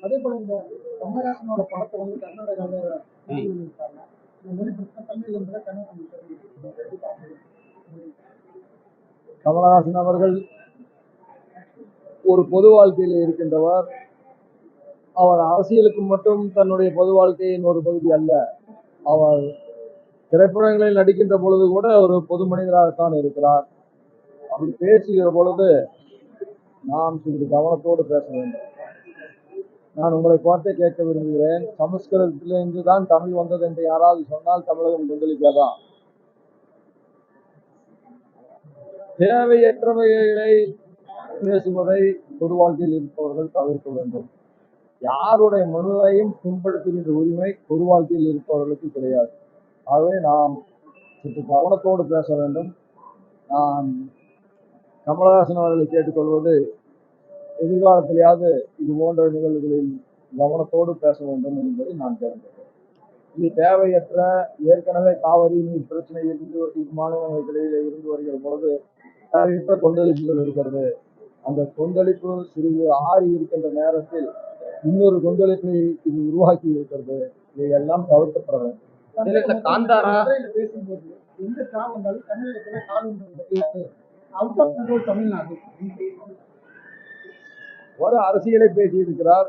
அதே போல இந்த கமலஹாசனோட படத்தை வந்து கர்நாடகாவில் இருக்காங்க. இந்த மாதிரி தமிழ் என்பதை கமலஹாசன் அவர்கள் ஒரு பொது வாழ்க்கையில் இருக்கின்றவர். அவர் அரசியலுக்கு மட்டும் தன்னுடைய பொது வாழ்க்கையின் ஒரு பகுதி அல்ல. அவர் திரைப்படங்களில் நடிக்கின்ற பொழுது கூட ஒரு பொது மனிதராகத்தான் இருக்கிறார். அவர் பேசுகிற பொழுது நாம் சிறிது கவனத்தோடு பேச வேண்டும். நான் உங்களை பார்த்தே கேட்க விரும்புகிறேன், சமஸ்கிருதத்திலிருந்து தான் தமிழ் வந்தது என்று யாராவது சொன்னால் தமிழகம் கொந்தளிக்காதா? தேவையற்றவைகளை பேசுவதை பொது வாழ்க்கையில் இருப்பவர்கள் தவிர்க்க வேண்டும். யாருடைய மனதையும் புண்படுத்துகின்ற உரிமை பொது வாழ்க்கையில் இருப்பவர்களுக்கு கிடையாது. ஆகவே நாம் சற்று கவனத்தோடு பேச வேண்டும். நான் கமலஹாசன் அவர்களை கேட்டுக்கொள்வது, எதிர்காலத்திலேயாவது இது போன்ற நிகழ்வுகளில் கவனத்தோடு பேச வேண்டும் என்பதை நான் கேட்கிறேன். இது தேவையற்ற, ஏற்கனவே காவிரி நீர் பிரச்சனை இருந்து மாநிலங்களுக்கிடையிலே இருந்து வருகிற பொழுது தேவையற்ற கொந்தளிப்புகள் இருக்கிறது. அந்த கொந்தளிப்பு சிறிது ஆறி இருக்கின்ற நேரத்தில் இன்னொரு கொந்தளிப்பை இது உருவாக்கி இருக்கிறது. இதையெல்லாம் தவிர்க்கப்பட வேண்டும். பேசும்போது எந்த காலம் வந்தாலும் தமிழகத்துல காலம் அவுட் ஆஃப் கண்ட்ரோல் தமிழ்நாடு ஒரு அரசியலை பேசியிருக்கிறார்.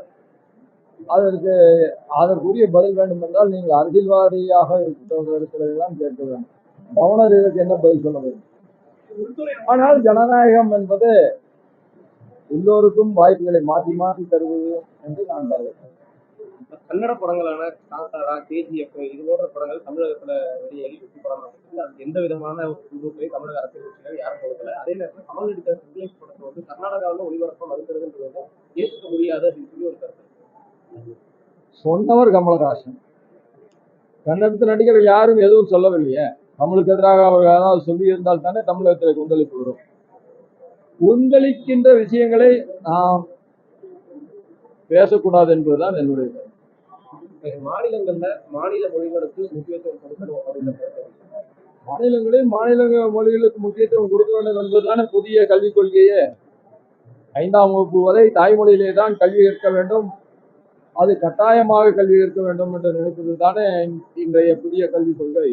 அதற்குரிய பதில் வேண்டும் என்றால் நீங்கள் அரசியல்வாதியாக இருக்கிறவர்களிடத்தில்தான் கேட்க வேண்டும். கவர்னர் இதற்கு என்ன பதில் சொல்ல வேண்டும்? ஆனால் ஜனநாயகம் என்பது எல்லோருக்கும் வாய்ப்புகளை மாற்றி மாற்றி தருவது என்று நான் கருதுகிறேன். கன்னட படங்களான காந்தாரா, KGF இது போன்ற படங்கள் தமிழகத்துல வெளியாகி வெற்றி படமாக எந்த விதமான குழுக்களை தமிழக அரசியல் கட்சிகள் யாரும் கொடுக்கல. அதே நேரத்தில் கமல் நடித்த இங்கிலீஷ் படத்தை வந்து கர்நாடகாவில் ஒளிபரப்ப மறுக்கிறதுன்றது ஏற்க முடியாது அப்படின்னு சொல்லி ஒரு கருத்து சொன்னவர் கமலஹாசன். கன்னடத்தில் நடிகர் யாரும் எதுவும் சொல்லவில்லையே. தமிழுக்கு எதிராக அவர் ஏதாவது சொல்லி இருந்தால் தானே தமிழகத்தில் கொந்தளிப்பு வரும். கொந்தளிக்கின்ற விஷயங்களை நாம் பேசக்கூடாது என்பதுதான் என்னுடைய கருத்து. மாநிலங்கள்ல மாநில மொழிகளுக்கு முக்கியத்துவம் கொடுக்கணும் அப்படின்னு மாநிலங்களில் மாநில மொழிகளுக்கு முக்கியத்துவம் கொடுக்க வேண்டும் என்பதுதானே புதிய கல்விக் கொள்கையே. 5ஆம் வகுப்பு வரை தாய்மொழியிலே தான் கல்வி கற்க வேண்டும், அது கட்டாயமாக கல்வி கற்க வேண்டும் என்று நினைப்பது தானே இன்றைய புதிய கல்விக் கொள்கை.